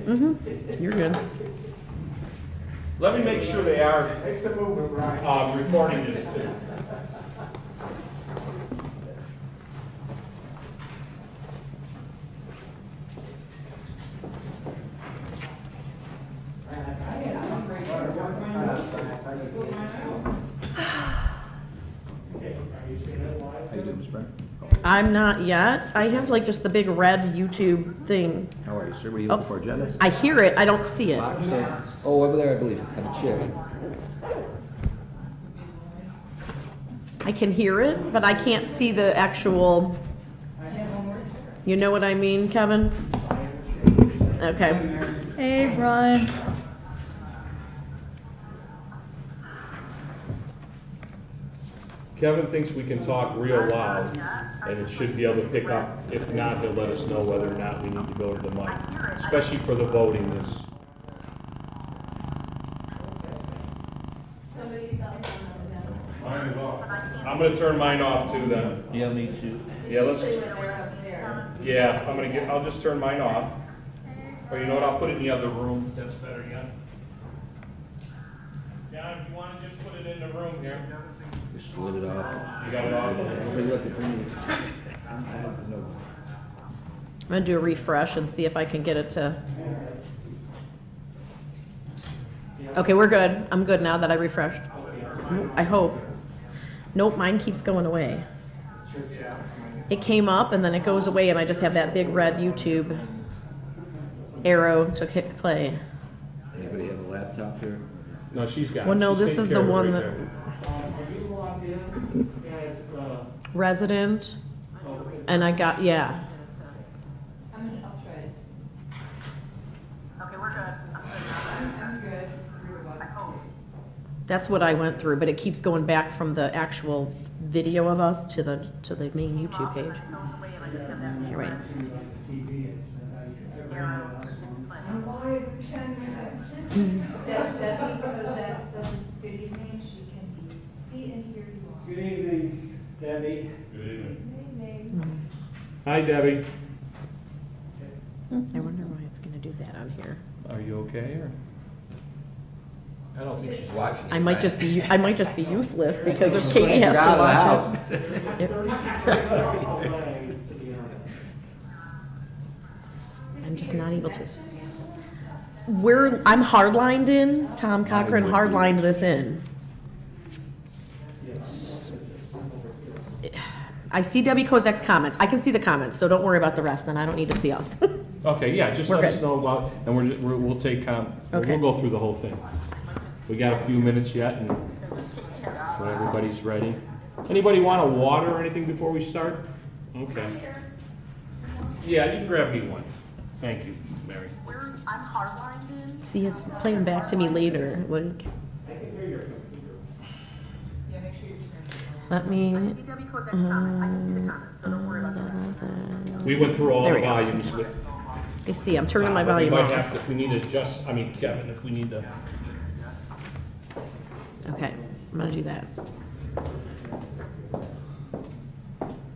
You're good. Let me make sure they are recording this too. How you doing, Ms. Brenner? I'm not yet. I have like just the big red YouTube thing. How are you, sir? What are you looking for, agenda? I hear it, I don't see it. Box, oh, over there, I believe. Have a chair. I can hear it, but I can't see the actual, you know what I mean, Kevin? Okay. Hey, Brian. Kevin thinks we can talk real loud, and it should be able to pick up. If not, he'll let us know whether or not we need to go to the mic, especially for the voting. Mine is off. I'm gonna turn mine off too then. Yeah, me too. Yeah, I'll just turn mine off. Or you know what, I'll put it in the other room. That's better, yeah. John, if you wanna just put it in the room here. Just slid it off. You got it off? Nobody looking for me. I'm gonna do a refresh and see if I can get it to. Okay, we're good. I'm good now that I refreshed. Nope, I hope. Nope, mine keeps going away. It came up and then it goes away and I just have that big red YouTube arrow to hit play. Anybody have a laptop here? No, she's got it. Well, no, She's this taking is the care of it one right that- there. Resident, and I got, yeah. I'll try it. Okay, we're good. I'm good. That's what I went through, but it keeps going back from the actual video of us to the main YouTube page. Here, wait. Debbie Kozak says, good evening, she can see and hear you all. Good evening, Debbie. Good evening. Good evening. Hi, Debbie. I wonder why it's gonna do that on here. Are you okay, or? I don't think she's watching. I might just be useless because if Katie has to watch it. I'm just not able to. I'm hardlined in. Tom Cochran hardlined this in. I see Debbie Kozak's comments. I can see the comments, so don't worry about the rest, then I don't need to see us. Okay, yeah, just We're let us good. know about, and we'll take, Okay. we'll go through the whole thing. We got a few minutes yet, and when everybody's ready. Anybody want a water or anything before we start? Okay. Yeah, you can grab me one. Thank you, Mary. See, it's playing back to me later, like. Yeah, make sure you turn. Let me. We went through all There the we go. volumes with. You see, I'm turning my Tom, but volume We might have off. to, if we need to adjust, Kevin, if we need to. Okay, I'm gonna do that.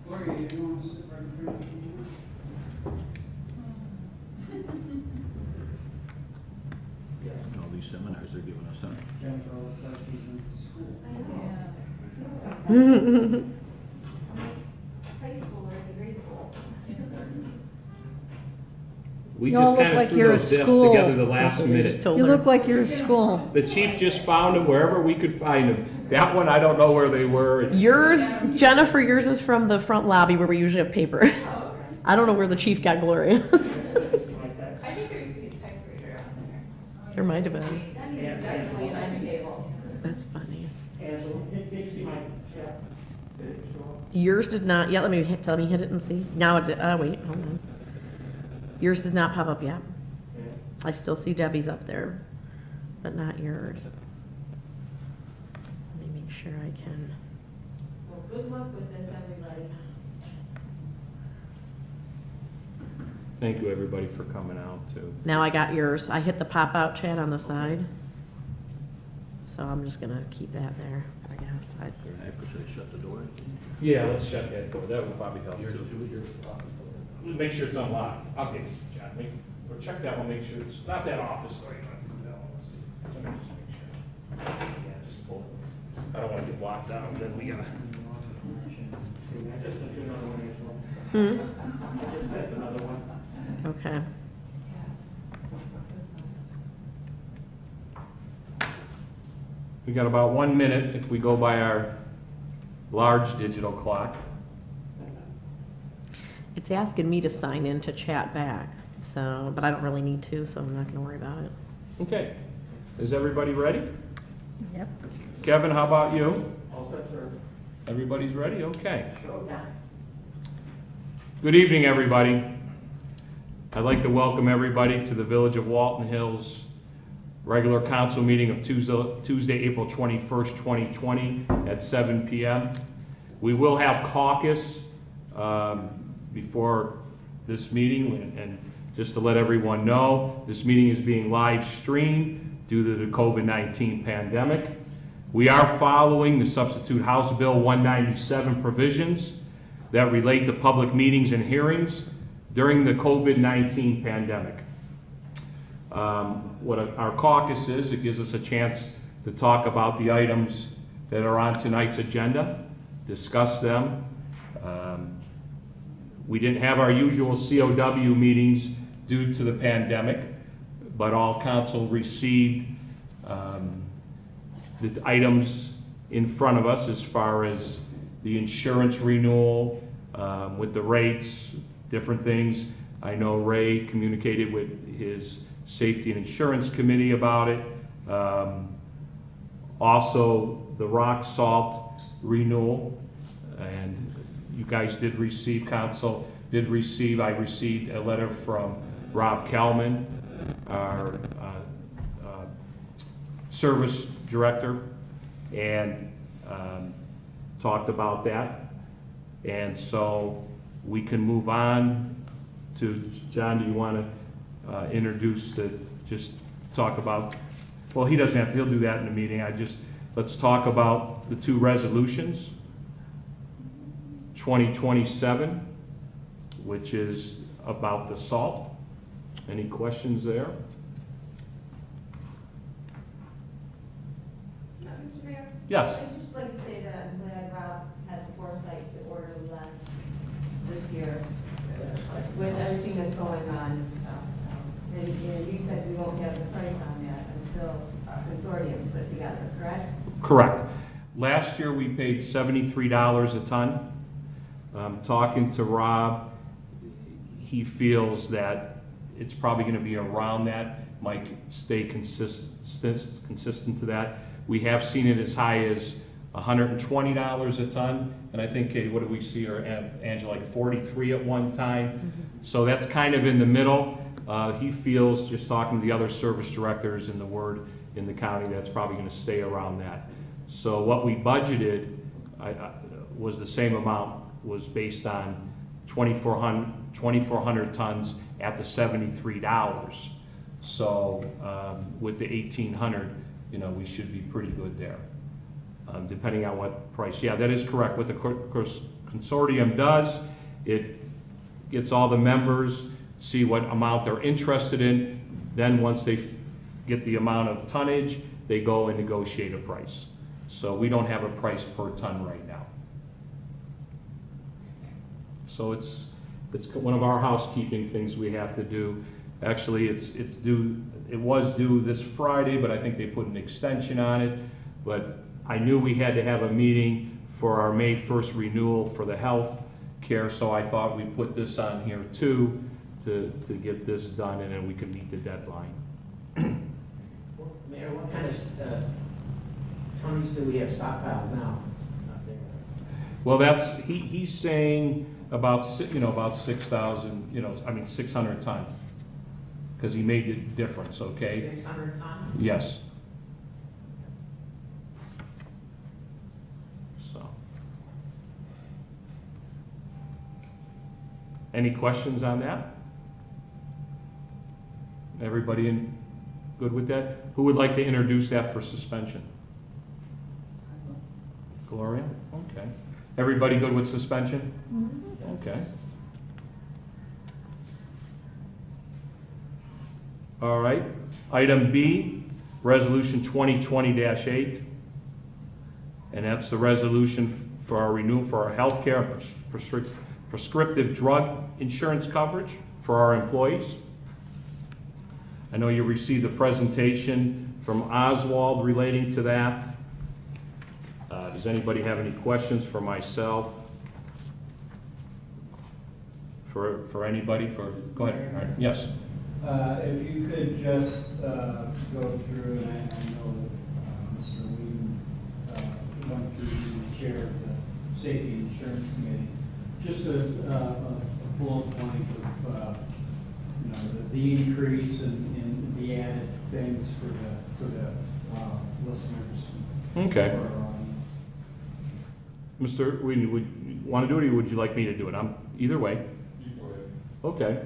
Gloria, you want to sit right in front of me? All these seminars they're giving us, huh? Jennifer looks like she's in school. High school or grade school. We You all just look kind of like threw you're those at desks school. together the last That's what we just minute. told You her. look like you're at school. The chief just found them wherever we could find them. That one, I don't know where they were. Yours, Jennifer, yours is from the front lobby where we usually have papers. I don't know where the chief got Gloria's. I think there used to be a typewriter out there. There might have been. That is definitely an end table. That's funny. Angela, did you see my chat? Yours did not, yeah, let me hit it and see. Now, wait, hold on. Yours did not pop up yet. I still see Debbie's up there, but not yours. Let me make sure I can. Well, good luck with this, everybody. Thank you, everybody, for coming out, too. Now I got yours. I hit the pop-out chat on the side. So I'm just gonna keep that there, I guess. They're gonna have to shut the door. Yeah, let's shut that door. That would probably help, Yours too. too, yours. Make sure it's unlocked. Okay, John, Or check that one, make sure it's not that office, though, you don't have to do that one, let's see. Let me just make sure. Yeah, just pull it. I don't wanna get locked down, then we gotta. I just sent you another one as well. I just sent another one. Okay. We got about 1 minute if we go by our large digital clock. It's asking me to sign in to chat back, so, but I don't really need to, so I'm not gonna worry about it. Okay, is everybody ready? Yep. Kevin, how about you? All set, sir. Everybody's ready? Okay. Good evening, everybody. I'd like to welcome everybody to the Village of Walton Hills regular council meeting of Tuesday, April 21st, 2020 at 7 p.m. We will have caucus before this meeting, and just to let everyone know, this meeting is being live streamed due to the COVID-19 pandemic. We are following the Substitute House Bill 197 provisions that relate to public meetings and hearings during the COVID-19 pandemic. What our caucus is, it gives us a chance to talk about the items that are on tonight's agenda, discuss them. We didn't have our usual COW meetings due to the pandemic, but all council received the items in front of us as far as the insurance renewal, with the rates, different things. I know Ray communicated with his Safety and Insurance Committee about it. Also, the rock salt renewal, and you guys did receive, council did receive, I received a letter from Rob Kelman, our service director, and talked about that. And so we can move on to, John, do you want to introduce just talk about, well, he doesn't have to, he'll do that in the meeting. Let's talk about the two resolutions. 2027, which is about the salt. Any questions there? Mr. Mayor? Yes. I'd just like to say that I'm glad Rob had the foresight to order less this year with everything that's going on and stuff, so. And you said we won't have the price on that until consortium's put together, correct? Correct. Last year, we paid $73 a ton. Talking to Rob, he feels that it's probably going to be around that, might stay consistent to that. We have seen it as high as $120 a ton, and I think, what did we see, or Angela, like 43 at one time? Mm-hmm. So that's kind of in the middle. He feels, just talking to the other service directors in the county, that's probably going to stay around that. So what we budgeted was the same amount, was based on 2,400 tons at the $73. So with the 1,800, we should be pretty good there, depending on what price. Yeah, that is correct. What the consortium does, it gets all the members, see what amount they're interested in. Then once they get the amount of tonnage, they go and negotiate a price. So we don't have a price per ton right now. So it's one of our housekeeping things we have to do. Actually, it was due this Friday, but I think they put an extension on it. But I knew we had to have a meeting for our May 1st renewal for the health care, so I thought we'd put this on here too, to get this done, and then we can meet the deadline. Mayor, what kind of tons do we have stockpiled now? Well, he's saying about 6,000, 600 tons, because he made the difference, okay? 600 tons? Yes. So. Any questions on that? Everybody good with that? Who would like to introduce that for suspension? Gloria? Okay. Everybody good with suspension? Okay. All right. Item B, Resolution 2020-8. And that's the resolution for our renewal for our healthcare prescriptive drug insurance coverage for our employees. I know you received a presentation from Oswald relating to that. Does anybody have any questions for myself? For anybody? Go ahead. All right. Yes. If you could just go through, and I know that Mr. Whedon went through the chair of the Safety Insurance Committee, just a bullet point of, you know, the increase and the added things for the listeners. Okay. For our audience. Mr. Whedon, would you want to do it, or would you like me to do it? I'm either way. Okay.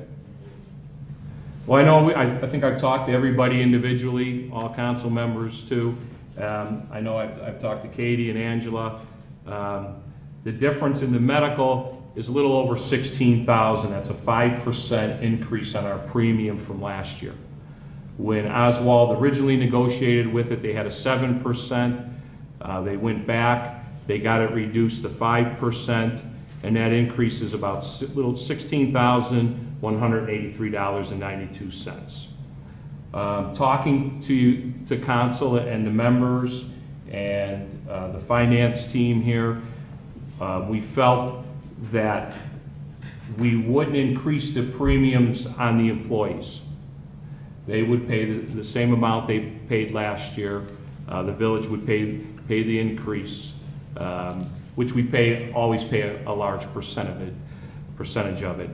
Well, I know, I think I've talked to everybody individually, all council members too. I know I've talked to Katie and Angela. The difference in the medical is a little over $16,000. That's a 5% increase on our premium from last year. When Oswald originally negotiated with it, they had a 7%. They went back, they got it reduced to 5%, and that increase is about little $16,183.92. Talking to council and the members and the finance team here, we felt that we wouldn't increase the premiums on the employees. They would pay the same amount they paid last year. The village would pay the increase, which we always pay a large percentage of it.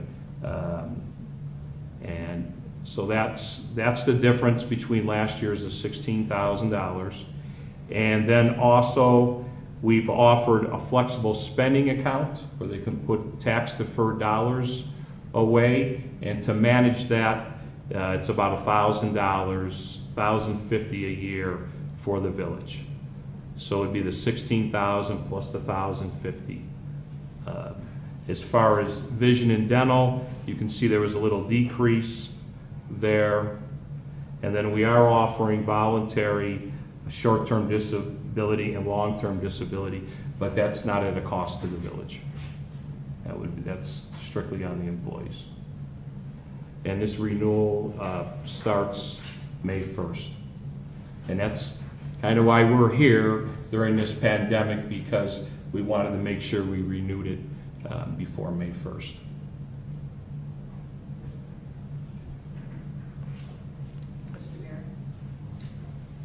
And so that's the difference between last year's the $16,000. And then also, we've offered a flexible spending account where they can put tax deferred dollars away, and to manage that, it's about $1,000, $1,050 a year for the village. So it'd be the $16,000 plus the $1,050. As far as vision and dental, you can see there was a little decrease there. And then we are offering voluntary short-term disability and long-term disability, but that's not at a cost to the village. That's strictly on the employees. And this renewal starts May 1st. And that's kind of why we're here during this pandemic, because we wanted to make sure we renewed it before May 1st.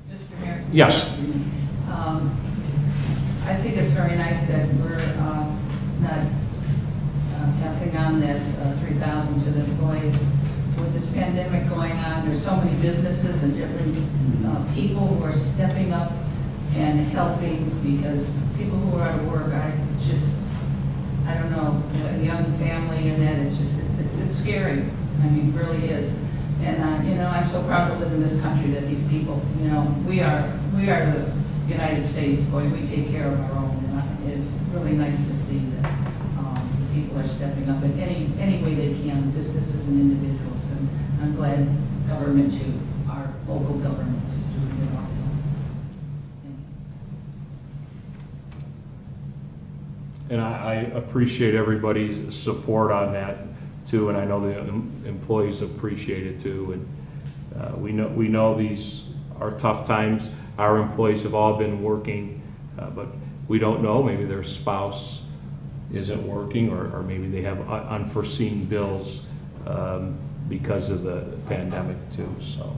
Mr. Mayor? Yes. I think it's very nice that we're not passing on that $3,000 to the employees. With this pandemic going on, there's so many businesses and different people who are stepping up and helping, because people who are out of work, I don't know, a young family and that, it's scary. I mean, it really is. And, you know, I'm so proud to live in this country that these people, you know, we are the United States, boy, we take care of our own. And it's really nice to see that the people are stepping up in any way they can, businesses and individuals. And I'm glad government too, our local government is doing it also. Thank you. And I appreciate everybody's support on that too, and I know the employees appreciate it too. And we know these are tough times. Our employees have all been working, but we don't know, maybe their spouse isn't working, or maybe they have unforeseen bills because of the pandemic too. So,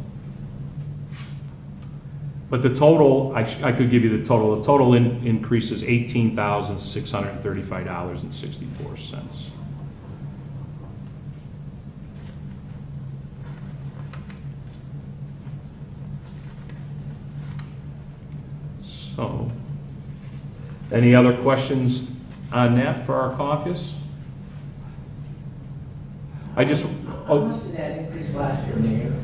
but the total, I could give you the total. The total increase is $18,635.64. So, any other questions on that for our caucus? How much did that increase last year, Mayor?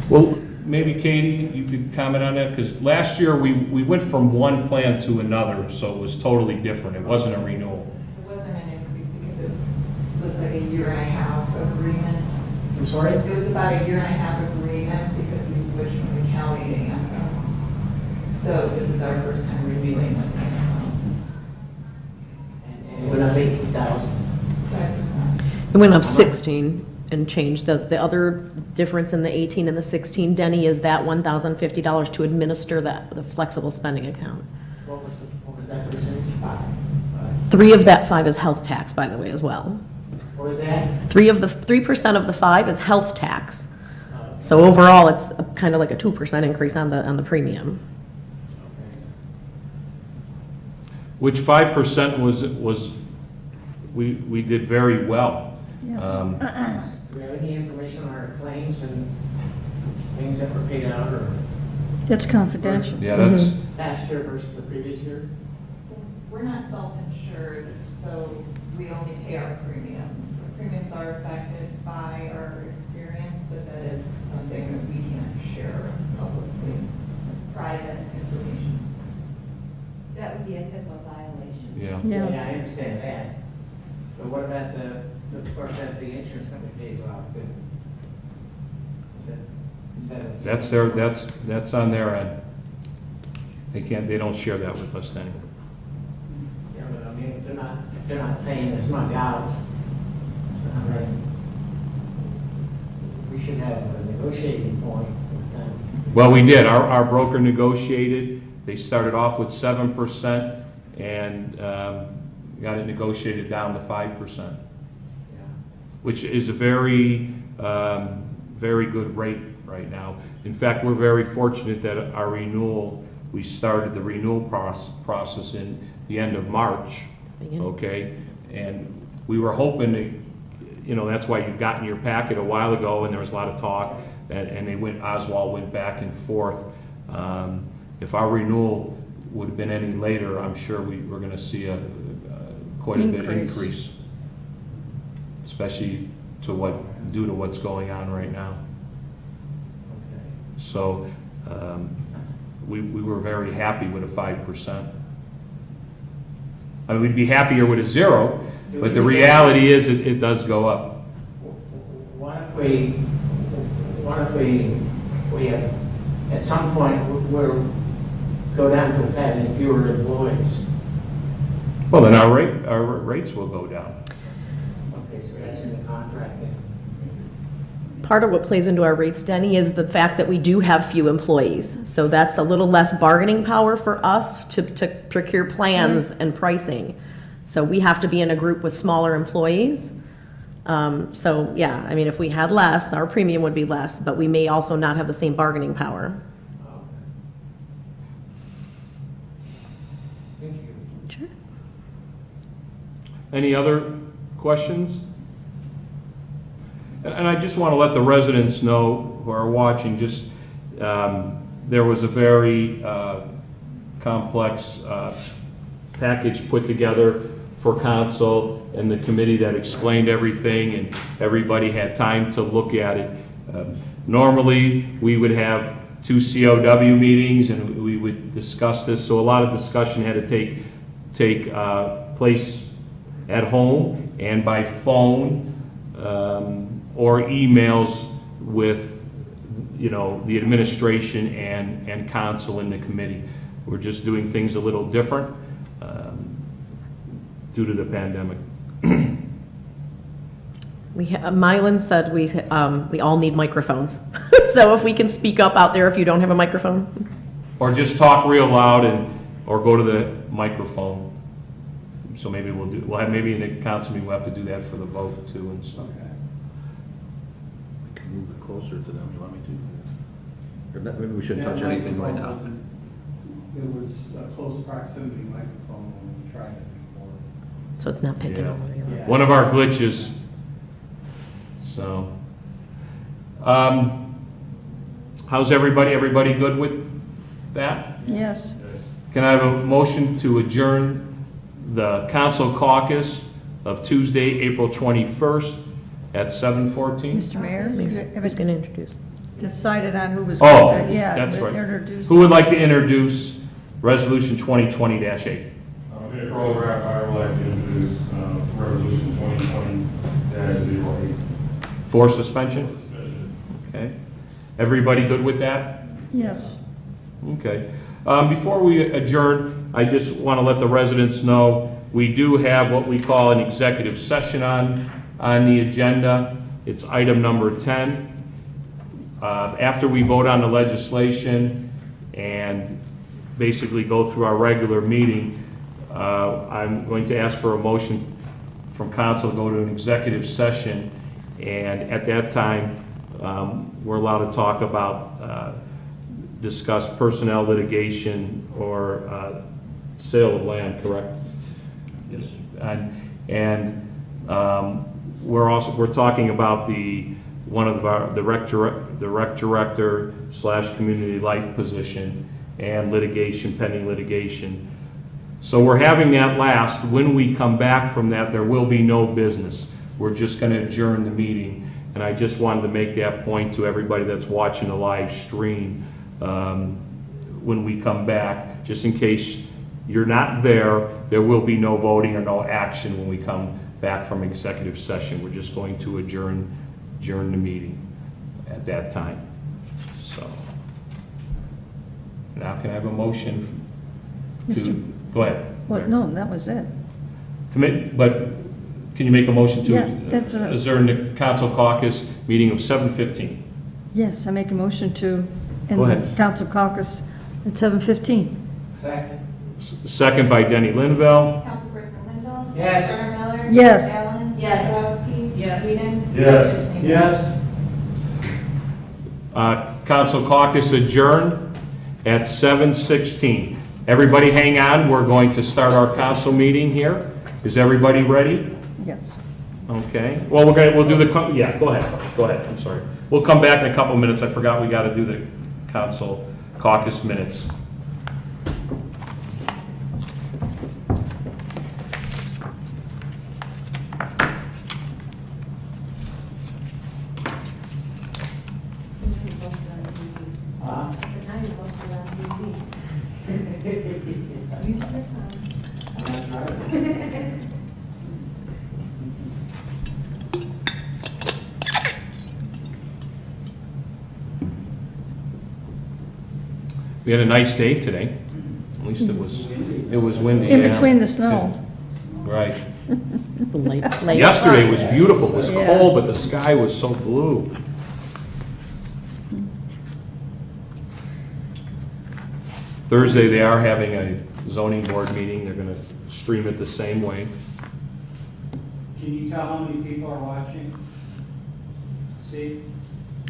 Well, maybe Katie, you could comment on that, because last year we went from one plan to another, so it was totally different. It wasn't a renewal. It wasn't an increase because it was like a year and a half agreement. sorry? It was about a 1.5 year agreement because we switched from the county to Anthem. So this is our first time renewing with Anthem. And it went up 18,000. 5%. It went up 16 and changed. The other difference in the 18 and the 16, Denny, is that $1,050 to administer the flexible spending account. What was that percentage? 5. 3 of that 5 is health tax, by the way, as well. What was that? 3% of the 5 is health tax. So overall, it's kind of like a 2% increase on the premium. Which 5% was, we did very well. Yes. Um, Do we have any information on our claims and things that were paid out or It's confidential. Yeah, that's, past year versus the previous year? We're not self-insured, so we only pay our premiums. The premiums are affected by our experience, but that is something that we can't share publicly. It's private information. That would be a HIPAA violation. yeah. Yeah. I understand that. But what about the part that the insurance company pays off? Is that That's on their end. They don't share that with us then. Yeah, but I mean, if they're not paying as much out, I mean, we should have a negotiating point with them. Well, we did. Our broker negotiated. They started off with 7% and got it negotiated down to 5%, Yeah. which is a very, very good rate right now. In fact, we're very fortunate that our renewal, we started the renewal process in the end of March, okay? And we were hoping to, that's why you got in your packet a while ago, and there was a lot of talk, and Oswald went back and forth. If our renewal would have been any later, I'm sure we're gonna see quite a bit increase. Especially due to what's going on right now. Okay. So, we were very happy with a 5%. I mean, we'd be happier with a 0, but the reality is it does go up. What if we have, at some point, we're go down to having fewer employees? Well, then our rates will go down. Okay, so that's in the contract then. Part of what plays into our rates, Denny, is the fact that we do have few employees. So that's a little less bargaining power for us to procure plans and pricing. So we have to be in a group with smaller employees. So yeah, I mean, if we had less, our premium would be less, but we may also not have the same bargaining power. Thank you. Sure. Any other questions? And I just want to let the residents know who are watching, just, there was a very complex package put together for council and the committee that explained everything, and everybody had time to look at it. Normally, we would have 2 COW meetings and we would discuss this, so a lot of discussion had to take place at home and by phone, or emails with, the administration and council and the committee. We're just doing things a little different due to the pandemic. Mylan said we all need microphones. So if we can speak up out there if you don't have a microphone. Or just talk real loud or go to the microphone. So maybe maybe in the council meeting, we'll have to do that for the vote too and stuff. We can move it closer to them, you want me to? Or maybe we shouldn't touch anything right now. It was a close proximity microphone when we tried it before. So it's not picking Yeah. up. Yeah. One of our glitches. So, how's everybody? Everybody good with that? Yes. Can I have a motion to adjourn the council caucus of Tuesday, April 21st at 7:14? Mr. Mayor, you Who's haven't going to introduce? decided on who was Oh, going to, that's right. introduce. Who would like to introduce Resolution 2020-8? Mayor Colgraf, I would like to introduce Resolution 2020-08. For suspension? Okay. Everybody good with that? Yes. Okay. Before we adjourn, I just want to let the residents know, we do have what we call an executive session on the agenda. It's item number 10. After we vote on the legislation and basically go through our regular meeting, I'm going to ask for a motion from council to go to an executive session, and at that time, we're allowed to talk about, discuss personnel litigation or sale of land, correct? Yes. We're talking about the rec director / community life position and litigation, pending litigation. So we're having that last. When we come back from that, there will be no business. We're just going to adjourn the meeting. And I just wanted to make that point to everybody that's watching the live stream when we come back, just in case you're not there, there will be no voting or no action when we come back from executive session. We're just going to adjourn the meeting at that time. So now can I have a motion to, go ahead. What, no, that was it. To make, but can you make a motion to Yeah, that's what I- adjourn the council caucus meeting of 7:15? Yes, I make a motion to end Go the ahead. council caucus at 7:15. Second. Second by Denny Linville. Councilperson Linville? Yes. Turner Miller? Yes. Allen? Yes. Borowski? Yes. Whedon? Yes. Sisdon? Yes. Council caucus adjourned at 7:16. Everybody hang on, we're going to start our council meeting here. Is everybody ready? Yes. Okay, well, we'll do the, yeah, go ahead, I'm sorry. We'll come back in a couple minutes, I forgot we got to do the council caucus minutes. Huh? But now you're posted on TV. You should have come. That's right. We had a nice day today, at least it was windy. In yeah. between the snow. Right. The lake. Yesterday was beautiful, it was Yeah. cold, but the sky was so blue. Thursday, they are having a zoning board meeting, they're gonna stream it the same way. Can you tell how many people are watching? Steve?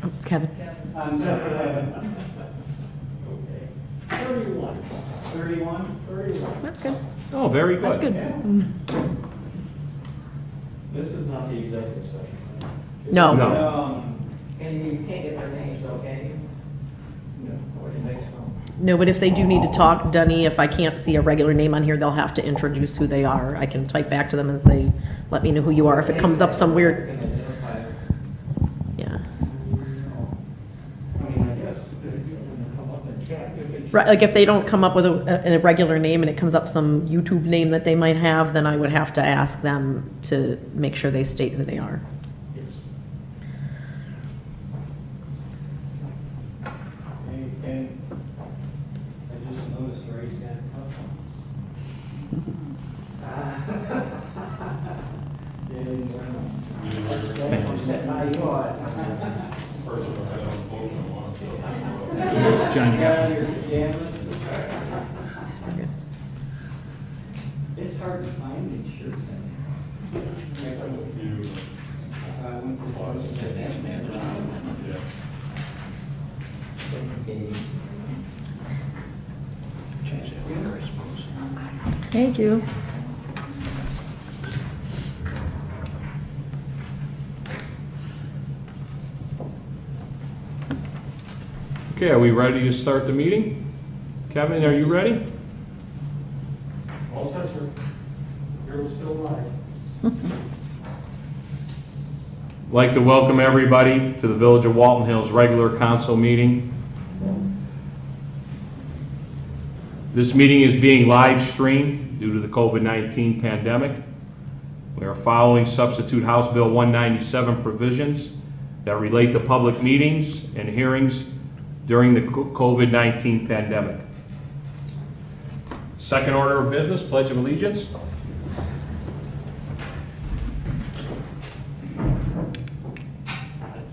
Oh, Kevin. I'm sorry, Kevin. 31. 31? 31. That's good. Oh, very good. That's good. This is not the executive session. No. No. And you can't get their names, okay? No. I wouldn't think so. No, but if they do need to talk, Dunny, if I can't see a regular name on here, they'll have to introduce who they are. I can type back to them and say, let me know who you are. If it comes up some weird, Can identify it. yeah. I mean, I guess if you come up and chat, you can. Right, like if they don't come up with a regular name and it comes up some YouTube name that they might have, then I would have to ask them to make sure they state who they are. And I just noticed Ray's got a I'm sitting by you on. John, you got Your pajamas. It's hard to find these shirts. I went to Thank you. Okay, are we ready to start the meeting? Kevin, are you ready? All set, sir. You're still alive. I'd like to welcome everybody to the Village of Walton Hills regular council meeting. This meeting is being live streamed due to the COVID-19 pandemic. We are following Substitute House Bill 197 provisions that relate to public meetings and hearings during the COVID-19 pandemic. Second order of business, Pledge of Allegiance.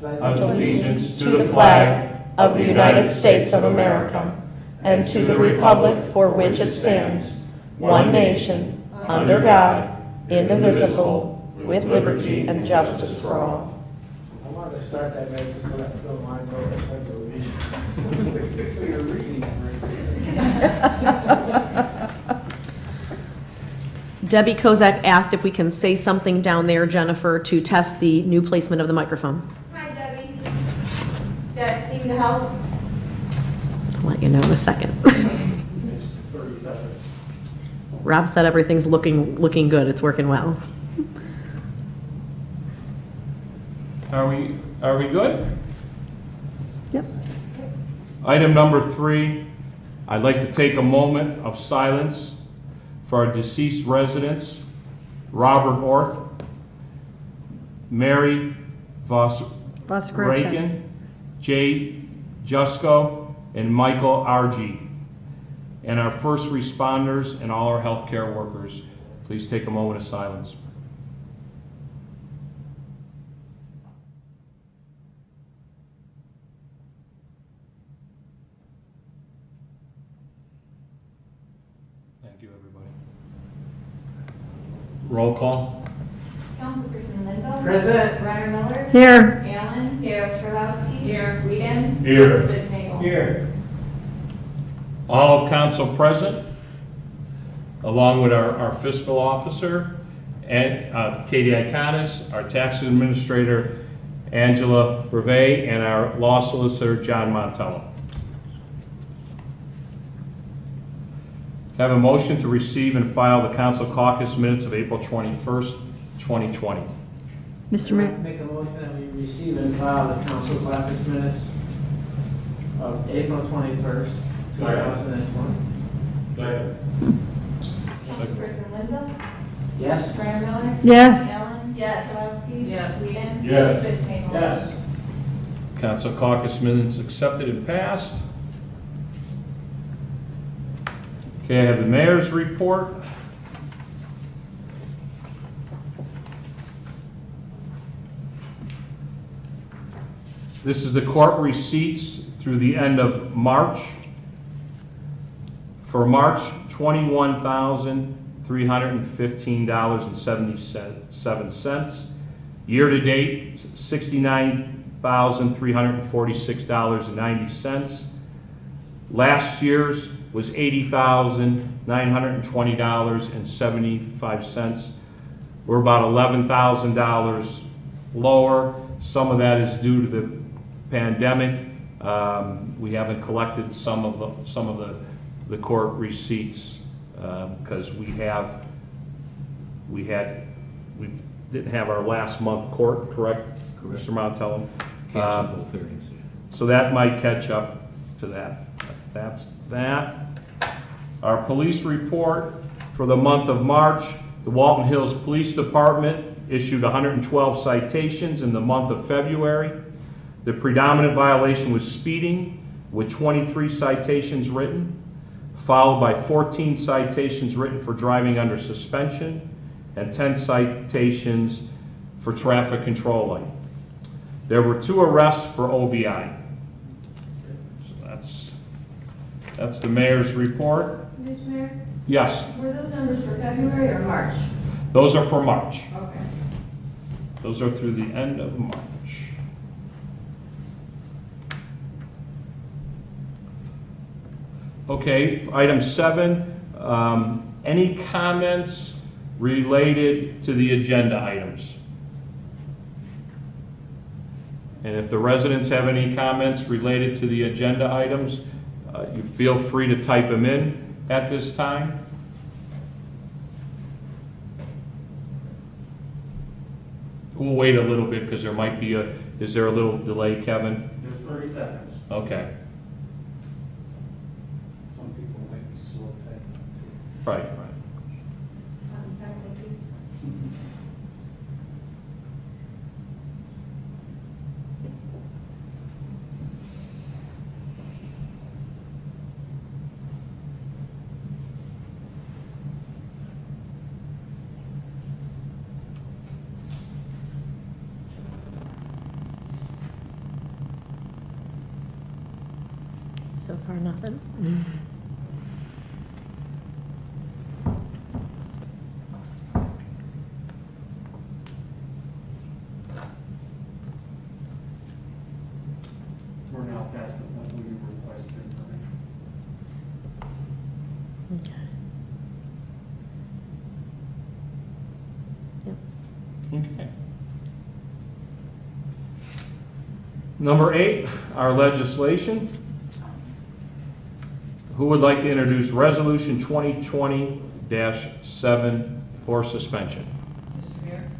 Pledge allegiance to the flag of the United States of America and to the republic for which it stands, one nation, under God, indivisible, with liberty and justice for all. I wanted to start that way, just so that Bill might go to Pledge of Allegiance. You're reading it right. Debbie Kozak asked if we can say something down there, Jennifer, to test the new placement of the microphone. Hi, Debbie. That seemed to help. I'll let you know in a second. 30 seconds. Rob said everything's looking good. It's working well. Are we good? Yep. Item number 3, I'd like to take a moment of silence for our deceased residents, Robert Orth, Mary Vosraken, Jay Jusko, and Michael Argy, and our first responders and all our healthcare workers. Please take a moment of silence. Thank you, everybody. Roll call. Councilperson Linville. Present. Brenner Miller. Here. Allen. Here. Terlowski. Here. Whedon. Here. Spitznagel. Here. All of council present, along with our fiscal officer, and Katie Iconis, our tax administrator, Angela Brevet, and our law solicitor, John Montello. Have a motion to receive and file the council caucus minutes of April 21st, 2020. Mr. Mayor. Make a motion that we receive and file the council caucus minutes of April 21st, 2020. Councilperson Linville. Yes? Brenner Miller. Yes. Allen. Yes. Terlowski. Yes. Whedon. Yes. Spitznagel. Yes. Council caucus minutes accepted and passed. Okay, I have the mayor's report. This is the court receipts through the end of March. For March, $21,315.77. Year-to-date, $69,346.90. Last year's was $80,920.75. We're about $11,000 lower. Some of that is due to the pandemic. We haven't collected some of the court receipts because we didn't have our last month court, correct? Mr. Montello? Cancel both hearings. So that might catch up to that. That's that. Our police report for the month of March, the Walton Hills Police Department issued 112 citations in the month of February. The predominant violation was speeding, with 23 citations written, followed by 14 citations written for driving under suspension and 10 citations for traffic control light. There were 2 arrests for OVI. So that's the mayor's report. Mr. Mayor, Yes, were those numbers for February or March? those are for March. Okay. Those are through the end of March. Okay, item 7, any comments related to the agenda items? And if the residents have any comments related to the agenda items, you feel free to type them in at this time. We'll wait a little bit because there might be is there a little delay, Kevin? There's 30 seconds. Okay, Some people might be slow typing. right. Thank you. So far, nothing. We're now past the point where you requested information. Okay. Okay. Number 8, our legislation. Who would like to introduce Resolution 2020-7 for suspension? Mr. Mayor,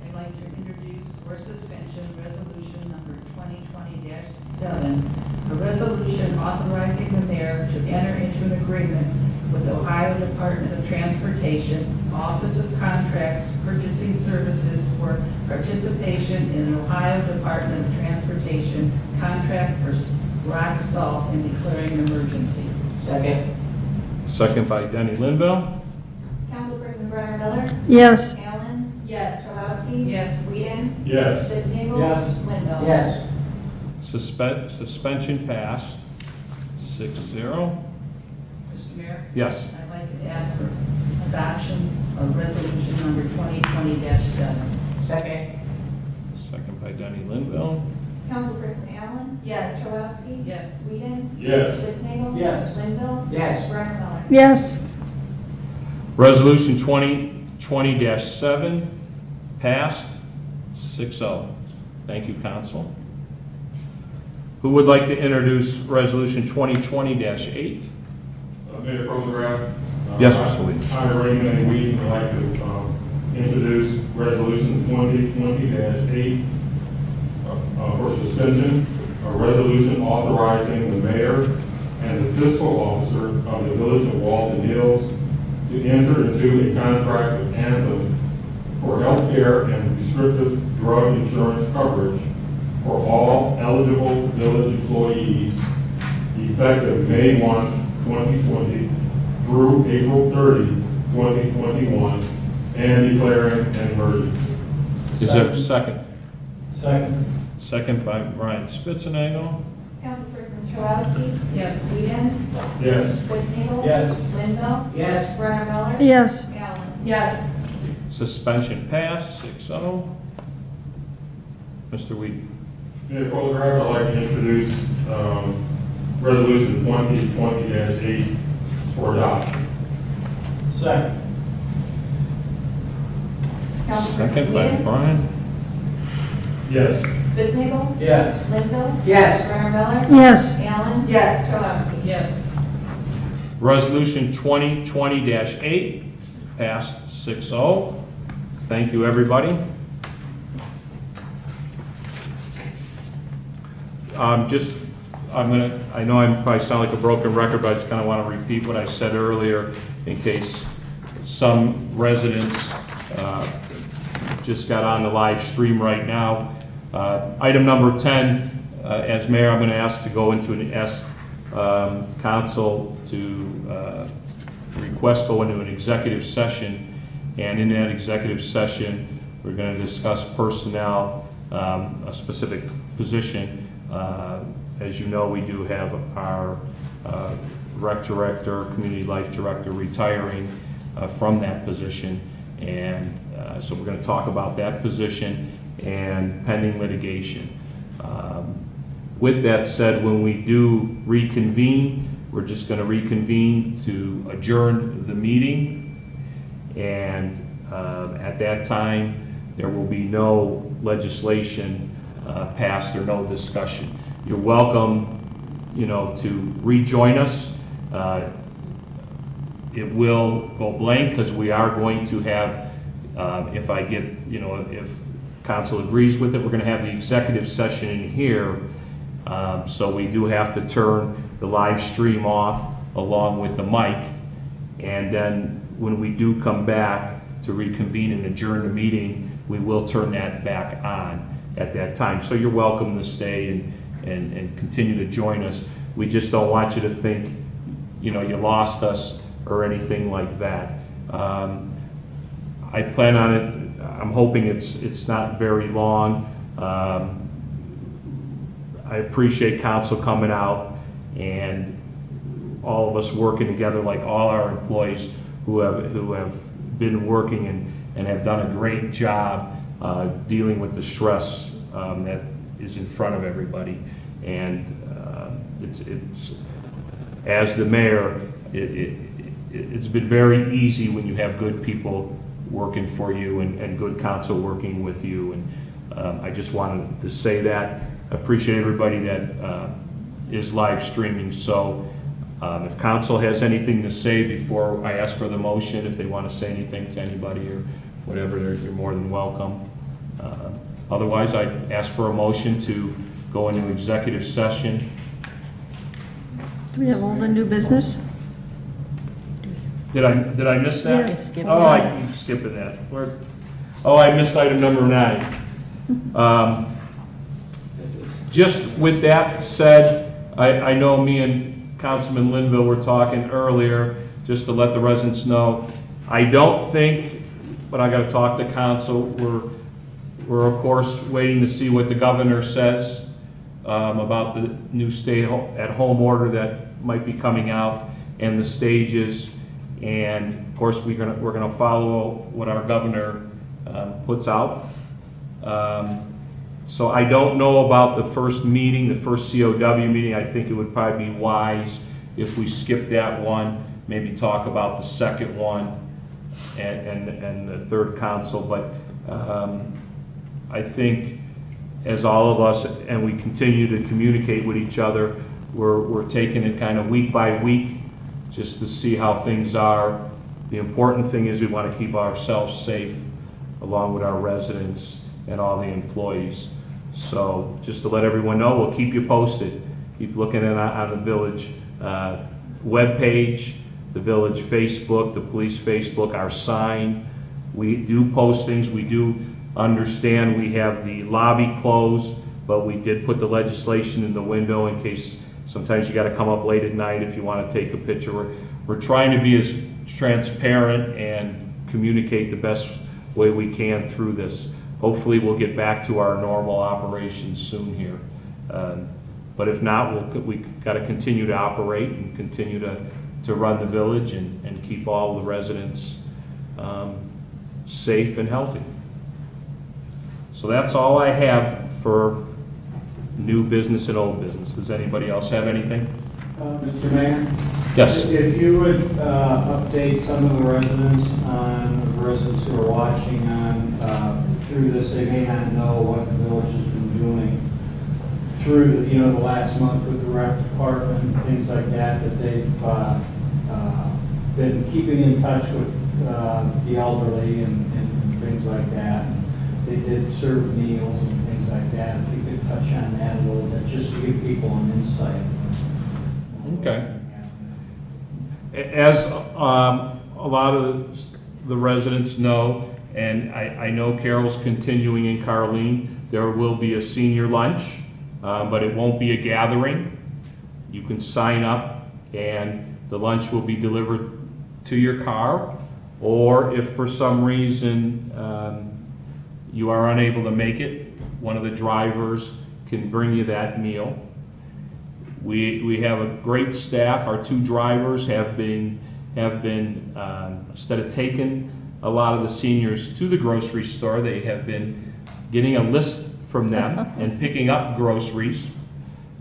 I'd like to introduce for suspension Resolution number 2020-7, a resolution authorizing the mayor to enter into an agreement with Ohio Department of Transportation, Office of Contracts, Purchasing Services for participation in an Ohio Department of Transportation contract for rock salt and declaring an emergency. Second. Second by Denny Linville. Councilperson Brenner Miller. Yes. Allen. Yes. Chowowski. Yes. Whedon. Yes. Spitznagel. Yes. Linville. Yes. Suspension passed, 6-0. Mr. Mayor? Yes. I'd like to ask for adoption of resolution number 2020-7. Second. Second by Denny Linville. Councilperson Allen. Yes. Chowowski. Yes. Whedon. Yes. Spitznagel. Yes. Linville. Yes. Brenner Miller. Yes. Resolution 2020-7 passed, 6-0. Thank you, council. Who would like to introduce Resolution 2020-8? Mayor Program. Yes, Mr. Lee. I, Raymond A. Weed, would like to introduce Resolution 2020-8 for suspension, a resolution authorizing the mayor and the fiscal officer of the village of Walton Hills to enter into a contract with Anthem for health care and prescriptive drug insurance coverage for all eligible village employees effective May 1, 2020 through April 30, 2021, and declaring an emergency. Is there a second? Second. Second by Brian Spitznagel. Councilperson Chowowski. Yes. Whedon. Yes. Spitznagel. Yes. Linville. Yes. Brenner Miller. Yes. Allen. Yes. Suspension passed, 6-0. Mr. Wheaton. Mayor Program, I'd like to introduce Resolution 2020-8 for adoption. Second. Councilperson Second by Whedon. Brian. Yes. Spitznagel. Yes. Linville. Yes. Brenner Miller. Yes. Allen. Yes. Chowowski. Yes. Resolution 2020-8 passed, 6-0. Thank you, everybody. I know I probably sound like a broken record, but I just kind of want to repeat what I said earlier in case some residents just got on the live stream right now. Item number 10, as mayor, I'm going to ask to go into council to request go into an executive session, and in that executive session, we're going to discuss personnel, a specific position. As you know, we do have our rec director, community life director retiring from that position, and so we're going to talk about that position and pending litigation. With that said, when we do reconvene, we're just going to reconvene to adjourn the meeting, and at that time, there will be no legislation passed or no discussion. You're welcome, to rejoin us. It will go blank because we are going to have, if council agrees with it, we're going to have the executive session in here. So we do have to turn the live stream off along with the mic. And then when we do come back to reconvene and adjourn the meeting, we will turn that back on at that time. So you're welcome to stay and continue to join us. We just don't want you to think, you lost us or anything like that. I plan on it, I'm hoping it's not very long. I appreciate council coming out and all of us working together, like all our employees who have been working and have done a great job dealing with the stress that is in front of everybody. And it's as the mayor, it's been very easy when you have good people working for you and good counsel working with you. And I just wanted to say that. I appreciate everybody that is live streaming. So if council has anything to say before I ask for the motion, if they want to say anything to anybody or whatever, you're more than welcome. Otherwise, I ask for a motion to go into executive session. Do we have all the new business? Did I miss that? Yes. Oh, I keep skipping that. I missed item number 9. Just with that said, I know me and Councilman Linville were talking earlier, just to let the residents know, I don't think, but I gotta talk to council, we're of course waiting to see what the governor says about the new stay-at-home order that might be coming out and the stages. And of course, we're gonna follow what our governor puts out. So I don't know about the first meeting, the first COW meeting. I think it would probably be wise if we skip that one, maybe talk about the second one and the third council. But I think as all of us, and we continue to communicate with each other, we're taking it kind of week by week just to see how things are. The important thing is we want to keep ourselves safe along with our residents and all the employees. So just to let everyone know, we'll keep you posted. Keep looking on the village webpage, the village Facebook, the police Facebook, our sign. We do postings. We do understand we have the lobby closed, but we did put the legislation in the window in case sometimes you got to come up late at night if you want to take a picture. We're trying to be as transparent and communicate the best way we can through this. Hopefully we'll get back to our normal operations soon here. But if not, we got to continue to operate and continue to run the village and keep all the residents safe and healthy. So that's all I have for new business and old business. Does anybody else have anything? Mr. Mayor? Yes. If you would update some of the residents who are watching on through this, they may not know what the village has been doing through the last month with the rec department and things like that, that they've been keeping in touch with the elderly and things like that. They did serve meals and things like that. If you could touch on that a little bit, just to give people an insight. Okay. As a lot of the residents know, and I know Carol's continuing in Carleen, there will be a senior lunch, but it won't be a gathering. You can sign up and the lunch will be delivered to your car, or if for some reason you are unable to make it, one of the drivers can bring you that meal. We have a great staff. Our 2 drivers have been instead of taking a lot of the seniors to the grocery store, they have been getting a list from them and picking up groceries.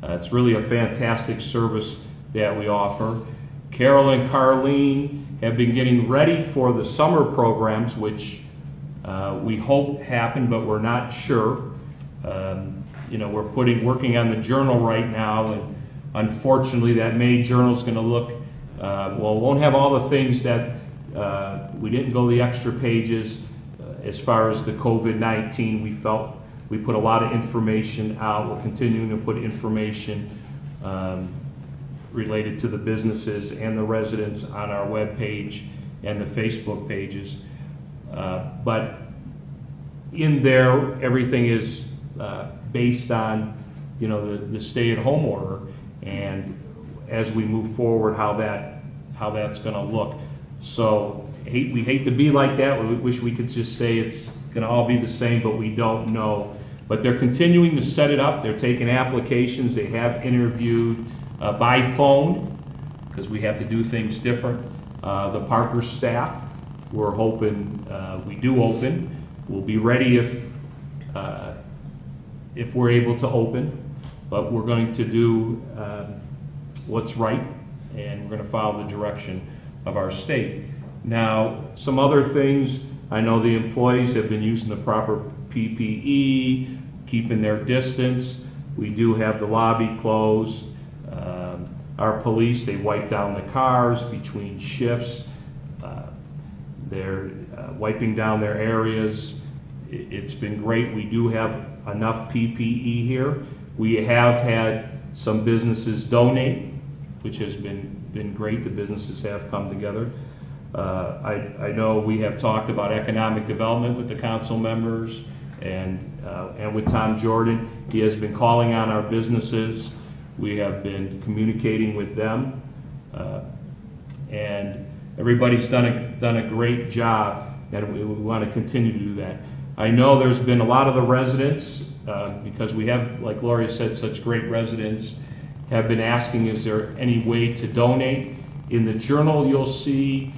It's really a fantastic service that we offer. Carol and Carleen have been getting ready for the summer programs, which we hope happen, but we're not sure. We're working on the journal right now, and unfortunately that May journal is going to look, it won't have all the things that we didn't go the extra pages as far as the COVID-19. We felt we put a lot of information out. We're continuing to put information related to the businesses and the residents on our webpage and the Facebook pages. But in there, everything is based on, the stay-at-home order, and as we move forward, how that's going to look. So we hate to be like that. We wish we could just say it's going to all be the same, but we don't know. But they're continuing to set it up. They're taking applications. They have interviewed. by phone, because we have to do things different. The Parker staff, we're hoping, we do open. We'll be ready if we're able to open, but we're going to do what's right, and we're going to follow the direction of our state. Now, some other things, I know the employees have been using the proper PPE, keeping their distance. We do have the lobby closed. Our police, they wipe down the cars between shifts. They're wiping down their areas. It's been great. We do have enough PPE here. We have had some businesses donate, which has been great. The businesses have come together. I know we have talked about economic development with the council members and with Tom Jordan. He has been calling on our businesses. We have been communicating with them, and everybody's done a great job, and we want to continue to do that. I know there's been a lot of the residents, because we have, like Gloria said, such great residents, have been asking, is there any way to donate? In the journal, you'll see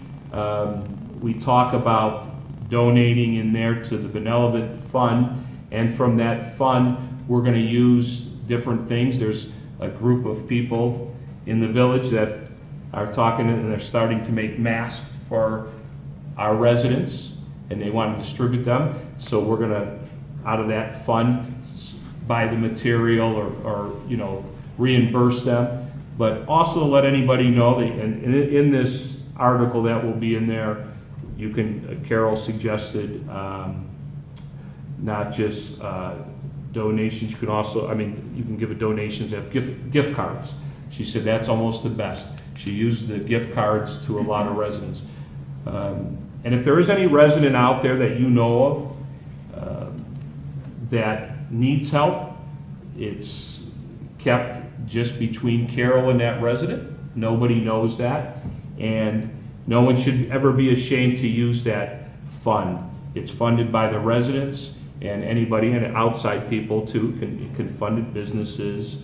we talk about donating in there to the benevolent fund, and from that fund, we're going to use different things. There's a group of people in the village that are talking, and they're starting to make masks for our residents, and they want to distribute them. So we're going to, out of that fund, buy the material or reimburse them. But also let anybody know that, and in this article that will be in there, you can, Carol suggested not just donations, you can also, you can give a donations of gift cards. She said that's almost the best. She used the gift cards to a lot of residents. And if there is any resident out there that you know of that needs help, it's kept just between Carol and that resident. Nobody knows that. And no one should ever be ashamed to use that fund. It's funded by the residents, and anybody and outside people too can fund it, businesses,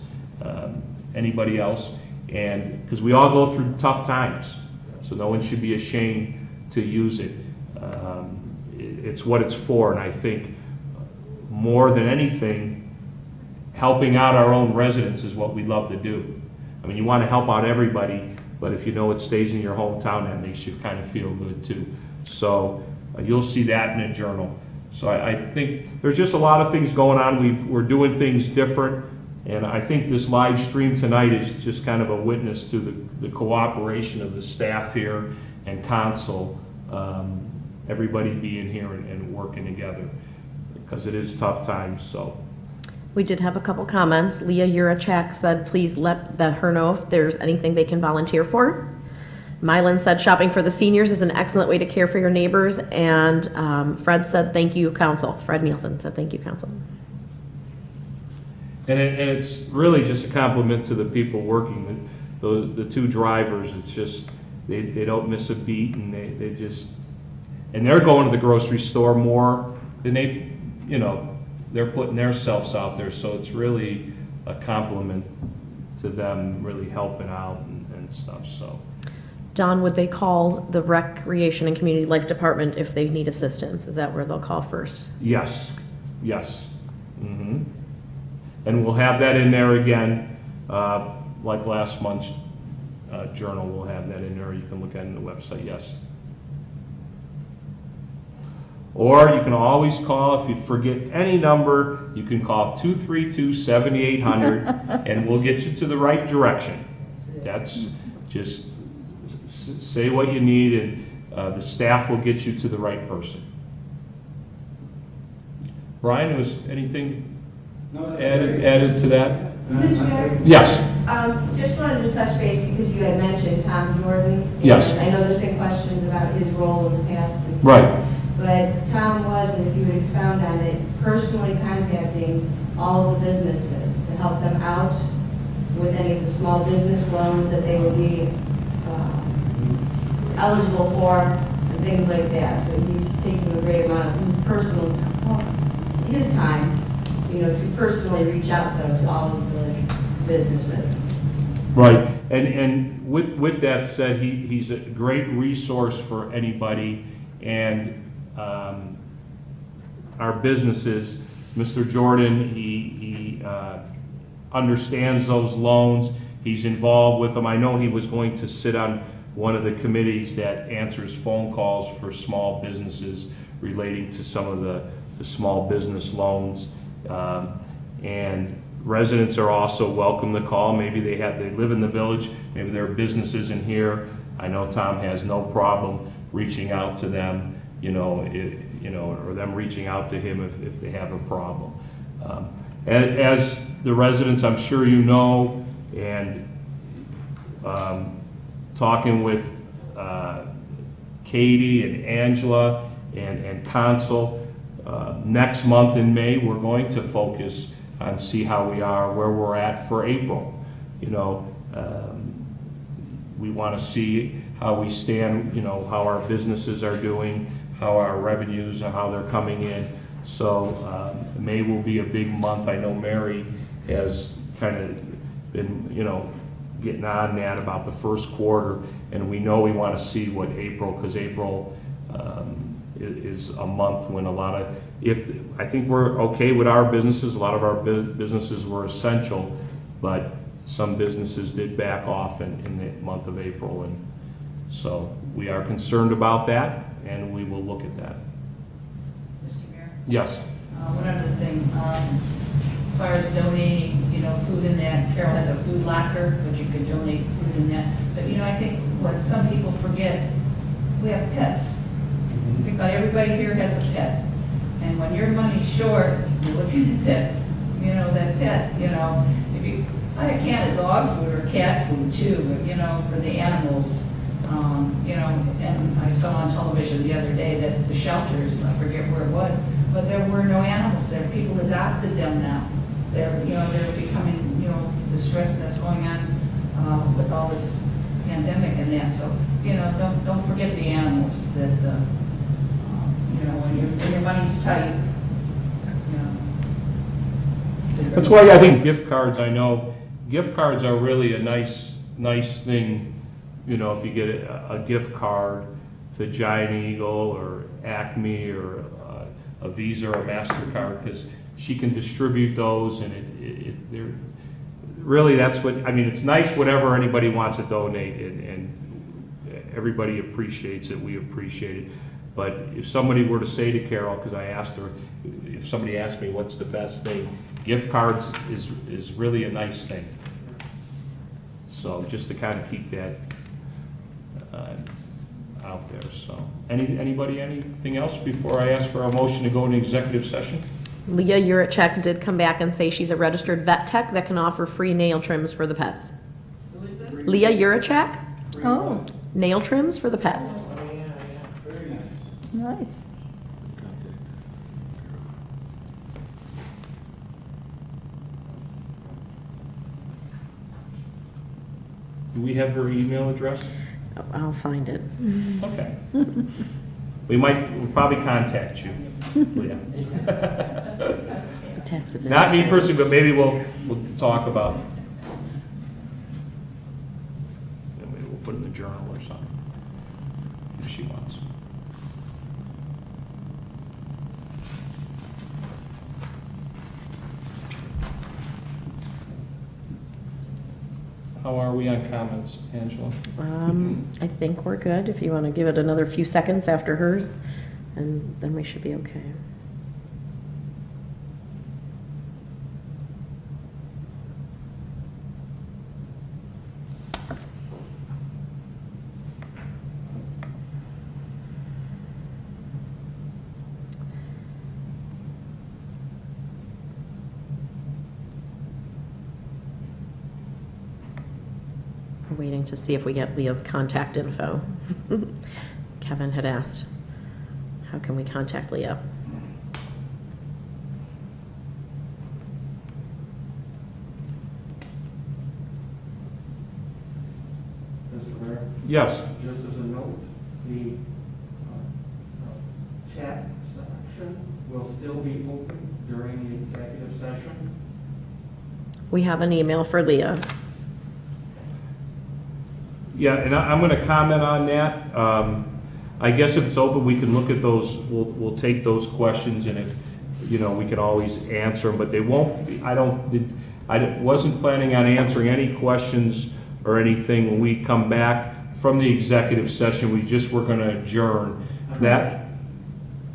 anybody else. And because we all go through tough times, so no one should be ashamed to use it. It's what it's for, and I think more than anything, helping out our own residents is what we love to do. You want to help out everybody, but if you know it stays in your hometown, that makes you kind of feel good too. So you'll see that in a journal. So I think there's just a lot of things going on. We're doing things different, and I think this live stream tonight is just kind of a witness to the cooperation of the staff here and council, everybody being here and working together, because it is tough times. So We did have a couple comments. Leah Urachak said, please let her know if there's anything they can volunteer for. Mylan said, shopping for the seniors is an excellent way to care for your neighbors. And Fred said, thank you, council. Fred Nielsen said, thank you, council. And it's really just a compliment to the people working, the two drivers. It's just, they don't miss a beat, and they just, and they're going to the grocery store more than they're putting themselves out there. So it's really a compliment to them really helping out and stuff, so. Don, would they call the Recreation and Community Life Department if they need assistance? Is that where they'll call first? Yes, yes. Mm-hmm. And we'll have that in there again, like last month's journal, we'll have that in there. You can look at it on the website, yes. Or you can always call, if you forget any number, you can call 232-7800 and we'll get you to the right direction. That's just say what you need, and the staff will get you to the right person. Brian, was anything added to that? Mr. Mayor? Yes. Just wanted to touch base because you had mentioned Tom Jordan. And Yes. I know there's been questions about his role in the past and stuff. Right. But Tom was, and if you would expound on it, personally contacting all the businesses to help them out with any of the small business loans that they would be eligible for and things like that. So he's taking a great amount of his time, to personally reach out though to all of the businesses. Right, and with that said, he's a great resource for anybody, and our businesses. Mr. Jordan, he understands those loans, he's involved with them. I know he was going to sit on one of the committees that answers phone calls for small businesses relating to some of the small business loans. And residents are also welcome to call. Maybe they live in the village, maybe their business isn't here. I know Tom has no problem reaching out to them, or them reaching out to him if they have a problem. As the residents, I'm sure you know, and talking with Katie and Angela and Consul, next month in May, we're going to focus on see how we are, where we're at for April. We want to see how we stand, how our businesses are doing, how our revenues are, how they're coming in. So May will be a big month. I know Mary has kind of been, getting on that about the first quarter, and we know we want to see what April, because April is a month when a lot of, I think we're okay with our businesses. A lot of our businesses were essential, but some businesses did back off in the month of April, and so we are concerned about that, and we will look at that. Mr. Mayor? Yes. One other thing, as far as donating, food in that, Carol has a food locker, but you could donate food in that. But, I think what some people forget, we have pets. I think about everybody here has a pet. And when your money's short, you're looking at that, that pet, if you buy a can of dog food or cat food too, but, for the animals, and I saw on television the other day that the shelters, I forget where it was, but there were no animals there. People adopted them now. They're becoming, the stress that's going on with all this pandemic and that. So, don't forget the animals that, when your money's tight, That's why I think gift cards, gift cards are really a nice thing, if you get a gift card to Giant Eagle or Acme or a Visa or a MasterCard, because she can distribute those, and they're really, that's what, it's nice whatever anybody wants to donate, and everybody appreciates it, we appreciate it. But if somebody were to say to Carol, because I asked her, if somebody asked me what's the best thing, gift cards is really a nice thing. So just to kind of keep that out there. So anybody, anything else before I ask for a motion to go into executive session? Leah Urachek did come back and say she's a registered vet tech that can offer free nail trims for the pets. who is this? Leah Urachek, Oh, nail trims for the pets. Oh, yeah, very nice. nice. Do we have her email address? I'll find it. Okay. We'll probably contact you. Leah. The tax Not me administrator. personally, but maybe we'll talk about, maybe we'll put it in the journal or something, if she wants. How are we on comments, Angela? I think we're good. If you want to give it another few seconds after hers, and then we should be okay. We're waiting to see if we get Leah's contact info. Kevin had asked, how can we contact Leah? Mr. Mayor, Yes. just as a note, the chat section will still be open during the executive session. We have an email for Leah. Yeah, and I'm gonna comment on that. I guess if it's open, we can look at those, we'll take those questions, and if, you know, we can always answer them, but they won't, I wasn't planning on answering any questions or anything when we come back from the executive session. We just were gonna adjourn. That,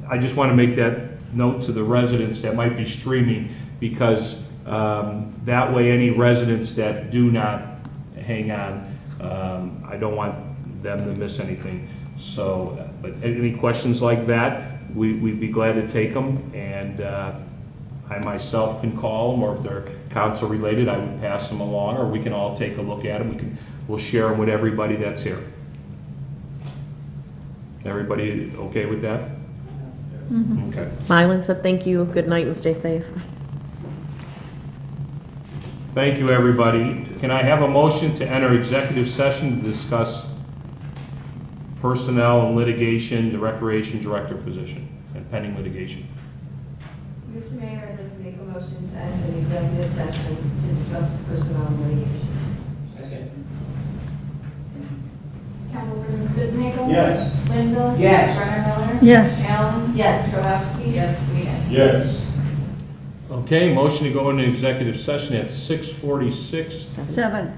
I just wanna make that note to the residents that might be streaming, because that way any residents that do not hang on, I don't want them to miss anything. So, but any questions like that, we'd be glad to take them, and I myself can call them, or if they're council related, I would pass them along, or we can all take a look at them. We'll share them with everybody that's here. Everybody okay with that? Okay. Mylan said thank you, good night, and stay safe. Thank you, everybody. Can I have a motion to enter executive session to discuss personnel and litigation, the recreation director position, and pending litigation? Mr. Mayor, I'd like to make a motion to enter an executive session to discuss personnel and litigation. Second. Councilperson Spitznagel. Yes. Linville. Yes. Brenner Miller. Yes. Allen. Yes. Rogowski. Yes, Weenan. Yes. Okay, motion to go into executive session at 6:46, 7.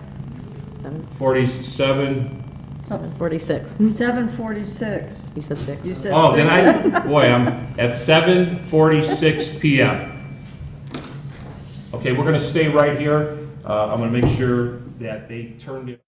47. 46. 7:46. You said 6. You said Oh, 6. then I'm at 7:46 PM. Okay, we're gonna stay right here. I'm gonna make sure that they turned it.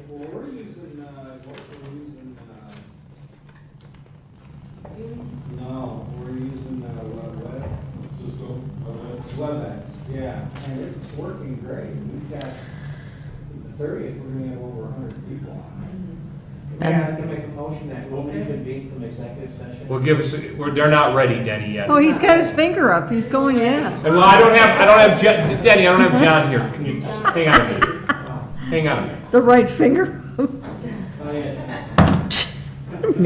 Well, we're using, what we're using, no, we're using, WebEx, yeah, and it's working great. We've got, the 30th, we're gonna have over 100 people on Yeah, I can make a motion that we'll reconvene from executive session. Well, give us, they're not ready, Denny, yet. Oh, he's got his finger up, he's going in. And well, I don't have, Denny, I don't have John here. Can you just hang on a minute? Hang on a minute. The right finger.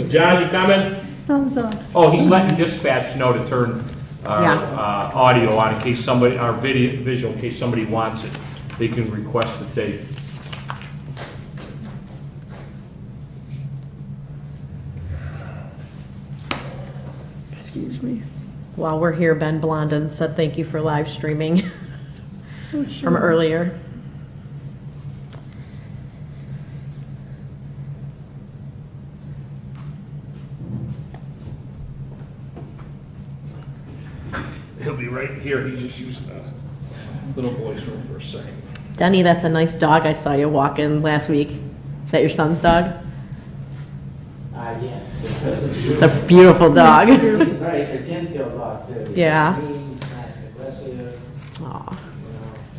John, you coming? Thumbs up. Oh, he's letting dispatch know to turn our Yeah. audio on in case somebody, our visual, in case somebody wants it. They can request the tape. Excuse me. While we're here, Ben Blondin said thank you for live streaming Oh, from sure. earlier. He'll be right here. He's just using the little boy's room for a second. Denny, that's a nice dog I saw you walking last week. Is that your son's dog? Yes. It's a beautiful dog. He's right, it's a genteel dog too. He's Yeah. mean, not aggressive, Aw.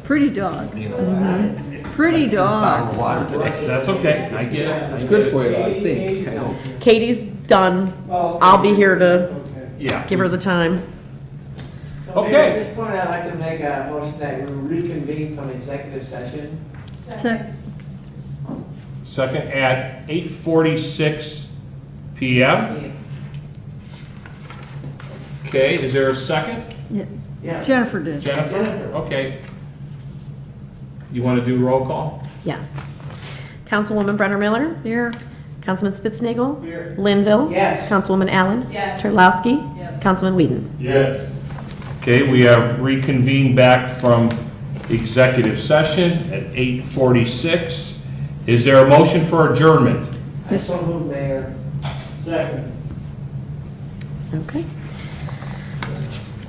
Pretty dog. Mm-hmm. Pretty Bottle dog. of water today. That's okay. I get it. It's good for you, I think. I hope. Katie's done. I'll be here to Yeah. give her the time. So maybe Okay. at this point, I'd like to make a motion that we reconvene from executive session. Second at 8:46 p.m. Okay, is there a second? Yeah. Yeah. Jennifer did. Jennifer? Jennifer. Okay. You want to do roll call? Yes. Councilwoman Brenner Miller? Here. Councilman Spitznagel? Here. Linville? Yes. Councilwoman Allen? Yes. Terlowski? Yes. Councilman Whedon? Yes. Okay, we have reconvened back from executive session at 8:46. Is there a motion for adjournment? I so move, Mayor. Second. Okay.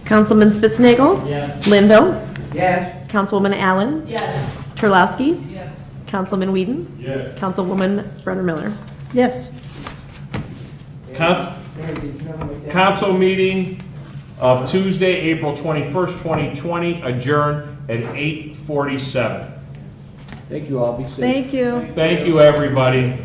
Councilman Spitznagel? Yes. Linville? Yes. Councilwoman Allen? Yes. Terlowski? Yes. Councilman Whedon? Yes. Councilwoman Brenner Miller? Yes. Mayor, did you want to make that? Council meeting of Tuesday, April 21st, 2020, adjourned at 8:47. Thank you all, be safe. Thank you. Thank you, everybody.